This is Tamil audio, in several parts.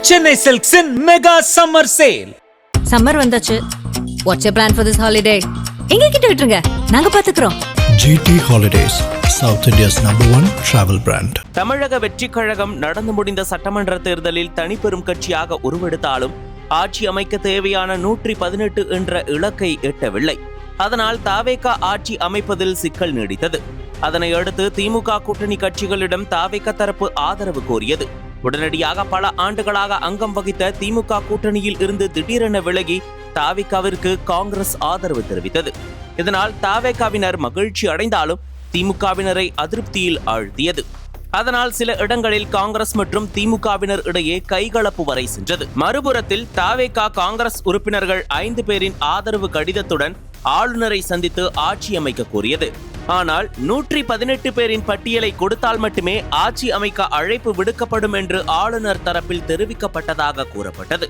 Chennai Silks in Mega Summer Sale. Summer வந்தாச்சு. What's your plan for this holiday? எங்க கிட்ட விட்டுருங்க, நாங்க பாத்துக்கிறோம். GT Holidays, South India's #1 travel brand. தமிழக வெற்றிக் கழகம் நடந்து முடிந்த சட்டமன்ற தேர்தலில் தனிப்பெரும் கட்சியாக உருவெடுத்தாலும் ஆட்சி அமைக்க தேவையான 118 என்ற இலக்கை எட்டவில்லை. அதனால் தாவேகா ஆட்சி அமைப்பதில் சிக்கல் நீடித்தது. அதனை அடுத்து திமுக கூட்டணி கட்சிகளிடம் தாவேகா தரப்பு ஆதரவு கோரியது. உடனடியாக பல ஆண்டுகளாக அங்கம் வகித்த திமுக கூட்டணியில் இருந்து திடீரென விலகி தாவேகாவிற்கு காங்கிரஸ் ஆதரவு தெரிவித்தது. இதனால் தாவேகாவினர் மகிழ்ச்சி அடைந்தாலும் திமுகவினரை அதிருப்தியில் ஆழ்த்தியது. அதனால் சில இடங்களில் காங்கிரஸ் மற்றும் திமுகவினர் இடையே கைகலப்பு வரை சென்றது. மறுபுறத்தில் தாவேகா காங்கிரஸ் உறுப்பினர்கள் 5 பேரின் ஆதரவு கடிதத்துடன் ஆளுநரை சந்தித்து ஆட்சி அமைக்க கோரியது. ஆனால் 118 பேரின் பட்டியலை கொடுத்தால் மட்டுமே ஆட்சி அமைக்க அழைப்பு விடுக்கப்படும் என்று ஆளுநர் தரப்பில் தெரிவிக்கப்பட்டதாக கூறப்பட்டது.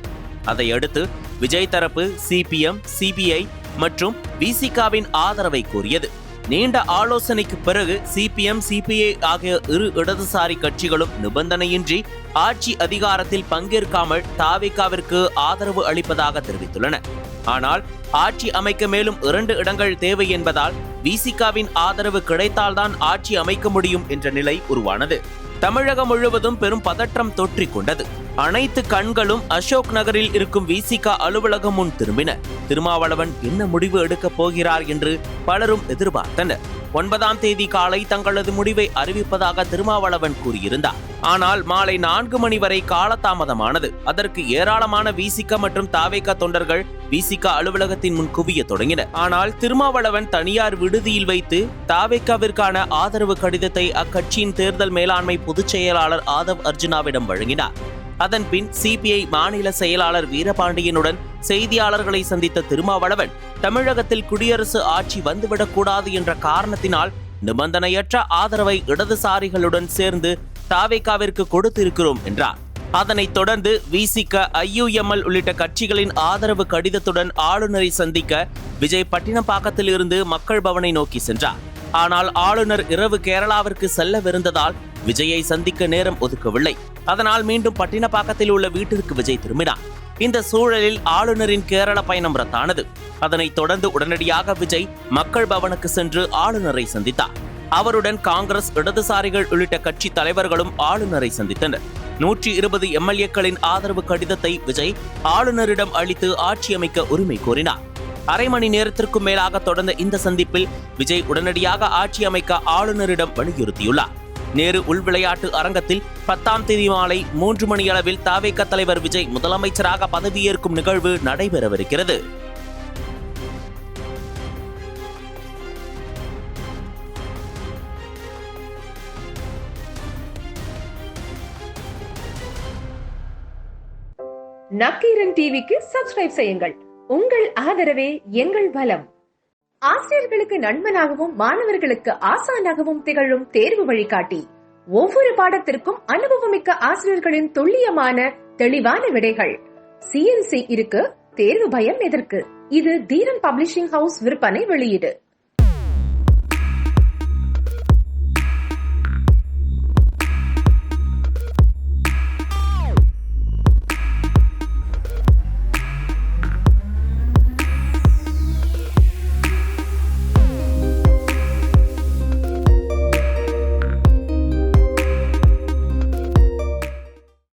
அதையடுத்து விஜய் தரப்பு சிபிஎம், சிபிஐ மற்றும் விசிகாவின் ஆதரவை கோரியது. நீண்ட ஆலோசனைக்கு பிறகு சிபிஎம், சிபிஐ ஆகிய இரு இடதுசாரி கட்சிகளும் நிபந்தனையின்றி ஆட்சி அதிகாரத்தில் பங்கேற்காமல் தாவேகாவிற்கு ஆதரவு அளிப்பதாக தெரிவித்துள்ளன. ஆனால் ஆட்சி அமைக்க மேலும் 2 இடங்கள் தேவை என்பதால் விசிகாவின் ஆதரவு கிடைத்தால்தான் ஆட்சி அமைக்க முடியும் என்ற நிலை உருவானது. தமிழகம் முழுவதும் பெரும் பதற்றம் தொற்றிக் கொண்டது. அனைத்து கண்களும் அசோக் நகரில் இருக்கும் விசிகா அலுவலகம் முன் திரும்பின. திருமாவளவன் என்ன முடிவு எடுக்கப் போகிறார் என்று பலரும் எதிர்பார்த்தனர். 9ஆம் தேதி காலை தங்களது முடிவை அறிவிப்பதாக திருமாவளவன் கூறியிருந்தார். ஆனால் மாலை 4 மணி வரை காலதாமதமானது. அதற்கு ஏராளமான விசிகா மற்றும் தாவேகா தொண்டர்கள் விசிகா அலுவலகத்தின் முன் குவிய தொடங்கினர். ஆனால் திருமாவளவன் தனியார் விடுதியில் வைத்து தாவேகாவிற்கான ஆதரவு கடிதத்தை அக்கட்சியின் தேர்தல் மேலாண்மை பொதுச் செயலாளர் ஆதவ் அர்ஜுனாவிடம் வழங்கினார். அதன் பின் சிபிஐ மாநில செயலாளர் வீரபாண்டியனுடன் செய்தியாளர்களை சந்தித்த திருமாவளவன் தமிழகத்தில் குடியரசு ஆட்சி வந்துவிடக்கூடாது என்ற காரணத்தினால் நிபந்தனையற்ற ஆதரவை இடதுசாரிகளுடன் சேர்ந்து தாவேகாவிற்கு கொடுத்திருக்கிறோம் என்றார். அதனைத் தொடர்ந்து விசிக, IUML உள்ளிட்ட கட்சிகளின் ஆதரவு கடிதத்துடன் ஆளுநரை சந்திக்க விஜய் பட்டினப்பாக்கத்தில் இருந்து மக்கள் பவனை நோக்கி சென்றார். ஆனால் ஆளுநர் இரவு கேரளாவிற்கு செல்லவிருந்ததால் விஜயை சந்திக்க நேரம் ஒதுக்கவில்லை. அதனால் மீண்டும் பட்டினப்பாக்கத்தில் உள்ள வீட்டிற்கு விஜய் திரும்பினார். இந்த சூழலில் ஆளுநரின் கேரள பயணம் ரத்தானது. அதனைத் தொடர்ந்து உடனடியாக விஜய் மக்கள் பவனுக்கு சென்று ஆளுநரை சந்தித்தார். அவருடன் காங்கிரஸ், இடதுசாரிகள் உள்ளிட்ட கட்சி தலைவர்களும் ஆளுநரை சந்தித்தனர். 120 MLA-க்களின் ஆதரவு கடிதத்தை விஜய் ஆளுநரிடம் அளித்து ஆட்சி அமைக்க உரிமை கோரினார். அரை மணி நேரத்திற்கும் மேலாக தொடர்ந்த இந்த சந்திப்பில் விஜய் உடனடியாக ஆட்சி அமைக்க ஆளுநரிடம் வலியுறுத்தியுள்ளார். நேரு உள்விளையாட்டு அரங்கத்தில் 10ஆம் தேதி மாலை 3 மணி அளவில் தாவேகா தலைவர் விஜய் முதலமைச்சராக பதவியேற்கும் நிகழ்வு நடைபெறவிருக்கிறது. நக்கீரன் டிவிக்கு சப்ஸ்கிரைப் செய்யுங்கள். உங்கள் ஆதரவே எங்கள் பலம். ஆசிரியர்களுக்கு நண்பனாகவும் மாணவர்களுக்கு ஆசானாகவும் திகழும் தேர்வு வழிகாட்டி. ஒவ்வொரு பாடத்திற்கும் அனுபவமிக்க ஆசிரியர்களின் துல்லியமான தெளிவான விடைகள். CNC இருக்கு, தேர்வு பயம் எதற்கு? இது தீரன் பப்ளிஷிங் ஹவுஸ் விற்பனை வெளியீடு.